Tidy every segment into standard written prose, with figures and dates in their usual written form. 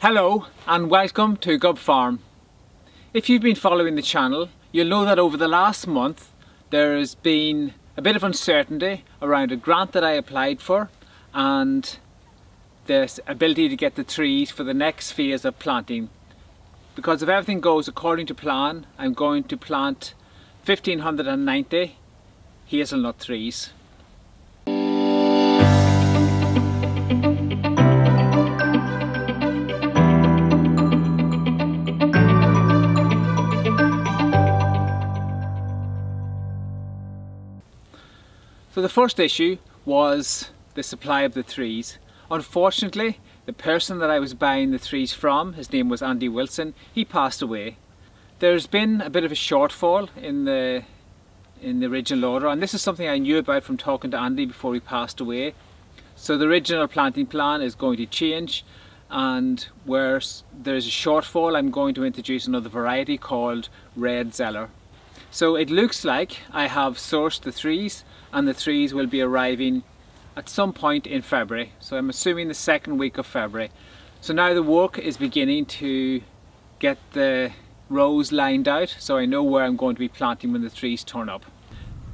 Hello and welcome to Gubb Farm. If you've been following the channel, you'll know that over the last month there has been a bit of uncertainty around a grant that I applied for and the ability to get the trees for the next phase of planting. Because if everything goes according to plan, I'm going to plant 1590 hazelnut trees. So the first issue was the supply of the trees. Unfortunately, the person that I was buying the trees from, his name was Andy Wilson, he passed away. There's been a bit of a shortfall in the original order, and this is something I knew about from talking to Andy before he passed away. So the original planting plan is going to change, and where there's a shortfall, I'm going to introduce another variety called Red Zeller. So it looks like I have sourced the trees, and the trees will be arriving at some point in February. So I'm assuming the second week of February. So now the work is beginning to get the rows lined out, so I know where I'm going to be planting when the trees turn up.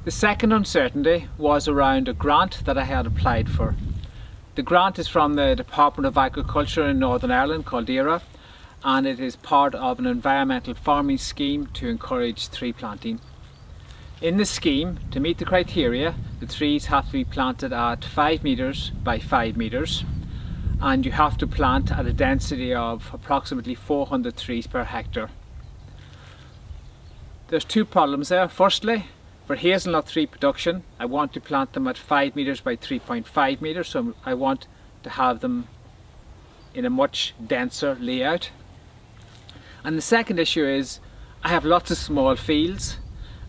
The second uncertainty was around a grant that I had applied for. The grant is from the Department of Agriculture in Northern Ireland called ERA, and it is part of an environmental farming scheme to encourage tree planting. In the scheme, to meet the criteria, the trees have to be planted at 5 meters by 5 meters, and you have to plant at a density of approximately 400 trees per hectare. There's two problems there. Firstly, for hazelnut tree production, I want to plant them at 5 meters by 3.5 meters, so I want to have them in a much denser layout. And the second issue is I have lots of small fields,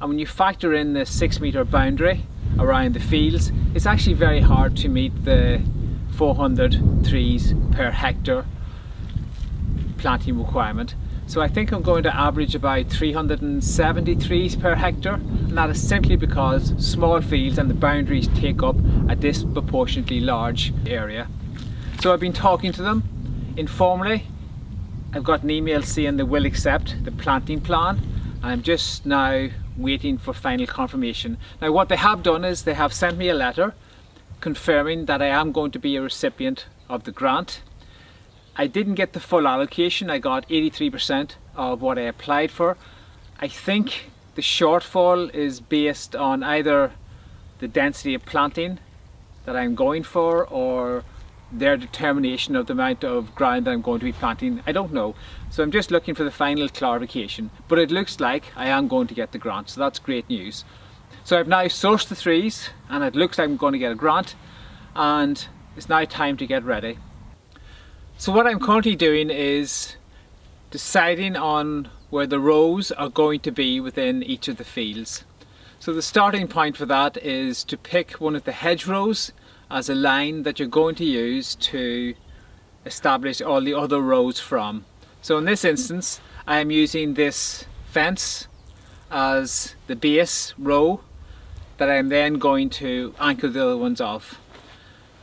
and when you factor in the 6 meter boundary around the fields, it's actually very hard to meet the 400 trees per hectare planting requirement. So I think I'm going to average about 370 trees per hectare, and that is simply because small fields and the boundaries take up a disproportionately large area. So I've been talking to them informally. I've got an email saying they will accept the planting plan, and I'm just now waiting for final confirmation. Now what they have done is they have sent me a letter confirming that I am going to be a recipient of the grant. I didn't get the full allocation. I got 83% of what I applied for. I think the shortfall is based on either the density of planting that I'm going for or their determination of the amount of ground that I'm going to be planting. I don't know. So I'm just looking for the final clarification. But it looks like I am going to get the grant, so that's great news. So I've now sourced the trees, and it looks like I'm going to get a grant, and it's now time to get ready. So what I'm currently doing is deciding on where the rows are going to be within each of the fields. So the starting point for that is to pick one of the hedgerows as a line that you're going to use to establish all the other rows from. So in this instance, I am using this fence as the base row that I'm then going to anchor the other ones off.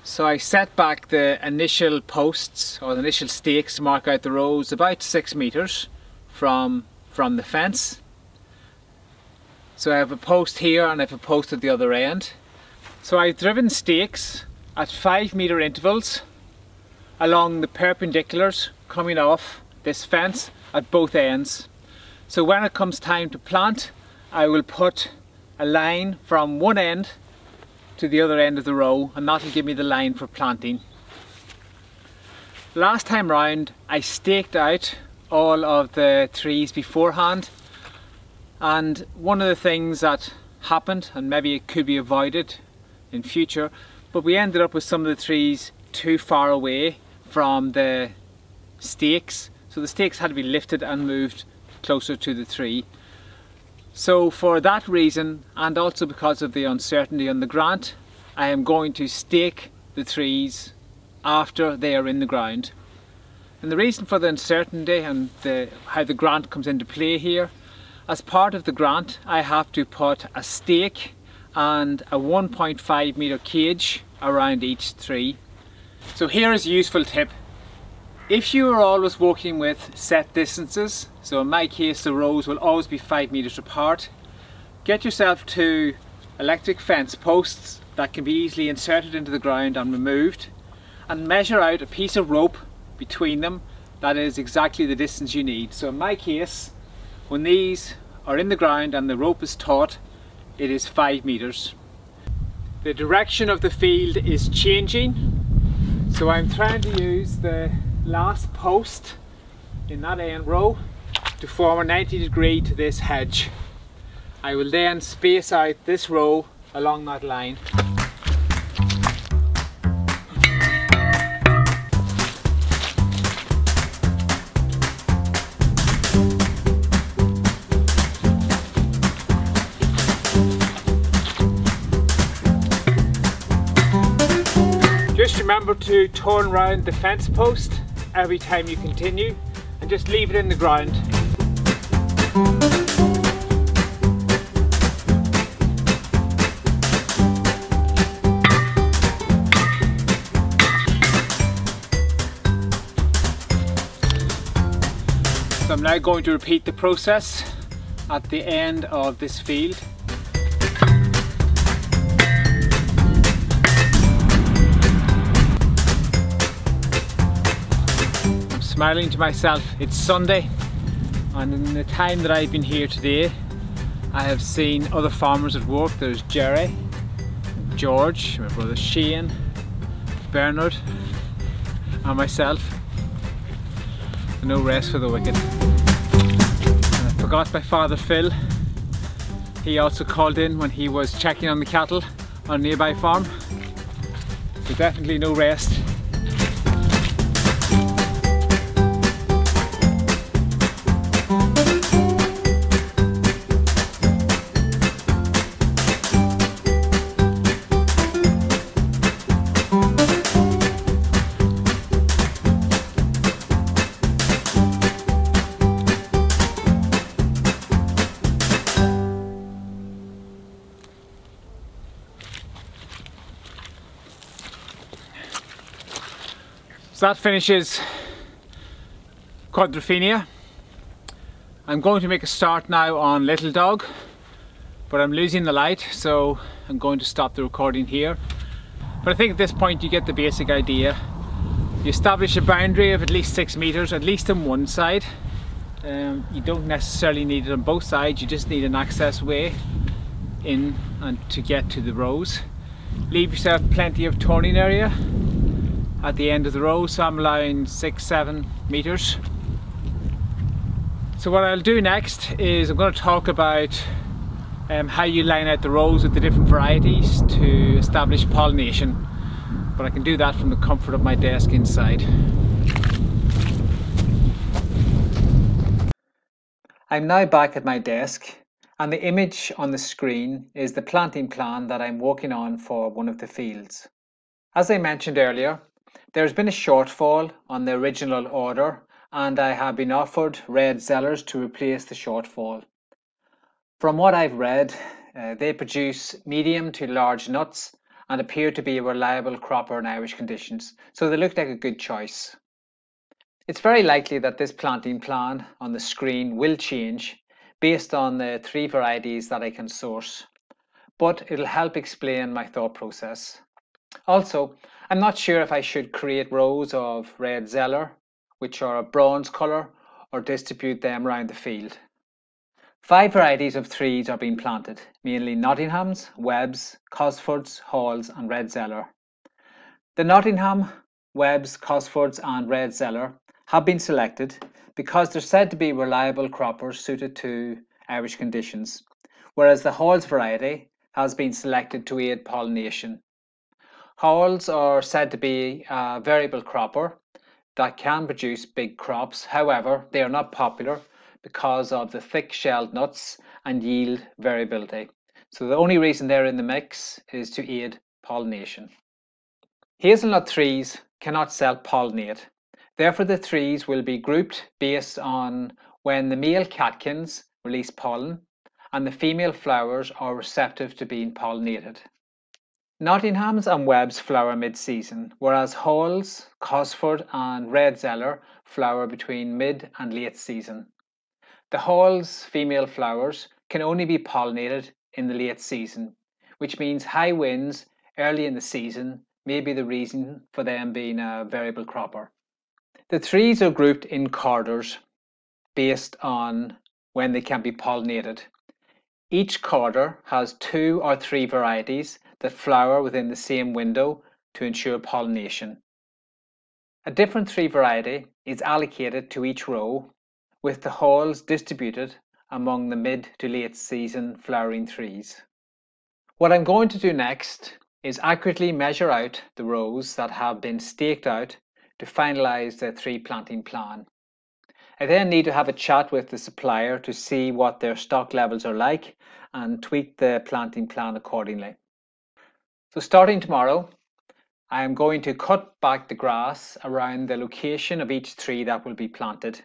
So I set back the initial posts or the initial stakes to mark out the rows about 6 meters from the fence. So I have a post here and I have a post at the other end. So I've driven stakes at 5 meter intervals along the perpendiculars coming off this fence at both ends. So when it comes time to plant, I will put a line from one end to the other end of the row, and that will give me the line for planting. Last time round I staked out all of the trees beforehand, and one of the things that happened, and maybe it could be avoided in future, but we ended up with some of the trees too far away from the stakes, so the stakes had to be lifted and moved closer to the tree. So for that reason, and also because of the uncertainty on the grant, I am going to stake the trees after they are in the ground. And the reason for the uncertainty and how the grant comes into play here, as part of the grant I have to put a stake and a 1.5 meter cage around each tree. So here is a useful tip. If you are always working with set distances, so in my case the rows will always be 5 meters apart, get yourself 2 electric fence posts that can be easily inserted into the ground and removed, and measure out a piece of rope between them that is exactly the distance you need. So in my case, when these are in the ground and the rope is taut, it is 5 meters. The direction of the field is changing, so I'm trying to use the last post in that end row to form a 90-degree to this hedge. I will then space out this row along that line. Just remember to turn around the fence post every time you continue and just leave it in the ground. So I'm now going to repeat the process at the end of this field. I'm smiling to myself. It's Sunday, and in the time that I've been here today I have seen other farmers at work. There's Jerry, George, my brother Shane, Bernard and myself. No rest for the wicked. And I forgot my father Phil. He also called in when he was checking on the cattle on a nearby farm. So definitely no rest. So that finishes Quadrophenia. I'm going to make a start now on Little Dog, but I'm losing the light, so I'm going to stop the recording here. But I think at this point you get the basic idea. You establish a boundary of at least 6 meters, at least on one side. You don't necessarily need it on both sides, you just need an access way in and to get to the rows. Leave yourself plenty of turning area at the end of the row, so I'm allowing 6-7 meters. So what I'll do next is I'm going to talk about how you line out the rows with the different varieties to establish pollination, but I can do that from the comfort of my desk inside. I'm now back at my desk, and the image on the screen is the planting plan that I'm working on for one of the fields. As I mentioned earlier, there's been a shortfall on the original order, and I have been offered Red Zellers to replace the shortfall. From what I've read, they produce medium to large nuts and appear to be a reliable cropper in Irish conditions, so they look like a good choice. It's very likely that this planting plan on the screen will change based on the 3 varieties that I can source, but it'll help explain my thought process. Also, I'm not sure if I should create rows of Red Zeller, which are a bronze colour, or distribute them around the field. 5 varieties of 3s are being planted, mainly Nottinghams, Webbs, Cosfords, Halls and Red Zeller. The Nottingham, Webbs, Cosfords and Red Zeller have been selected because they're said to be reliable croppers suited to Irish conditions, whereas the Halls variety has been selected to aid pollination. Halls are said to be a variable cropper that can produce big crops. However, they are not popular because of the thick shelled nuts and yield variability. So the only reason they're in the mix is to aid pollination. Hazelnut 3s cannot self-pollinate. Therefore, the 3s will be grouped based on when the male catkins release pollen and the female flowers are receptive to being pollinated. Nottingham's and Webb's flower mid-season, whereas Hall's, Cosford and Red Zeller flower between mid and late season. The Hall's female flowers can only be pollinated in the late season, which means high winds early in the season may be the reason for them being a variable cropper. The trees are grouped in corridors based on when they can be pollinated. Each corridor has 2 or 3 varieties that flower within the same window to ensure pollination. A different tree variety is allocated to each row, with the halls distributed among the mid to late season flowering trees. What I'm going to do next is accurately measure out the rows that have been staked out to finalise the tree planting plan. I then need to have a chat with the supplier to see what their stock levels are like and tweak the planting plan accordingly. So starting tomorrow, I am going to cut back the grass around the location of each tree that will be planted.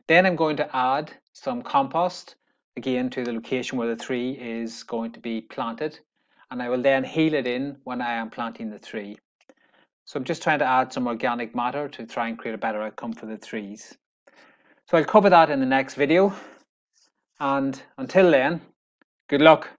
Then I'm going to add some compost again to the location where the tree is going to be planted, and I will then heel it in when I am planting the tree. So I'm just trying to add some organic matter to try and create a better outcome for the trees. So I'll cover that in the next video, and until then, good luck.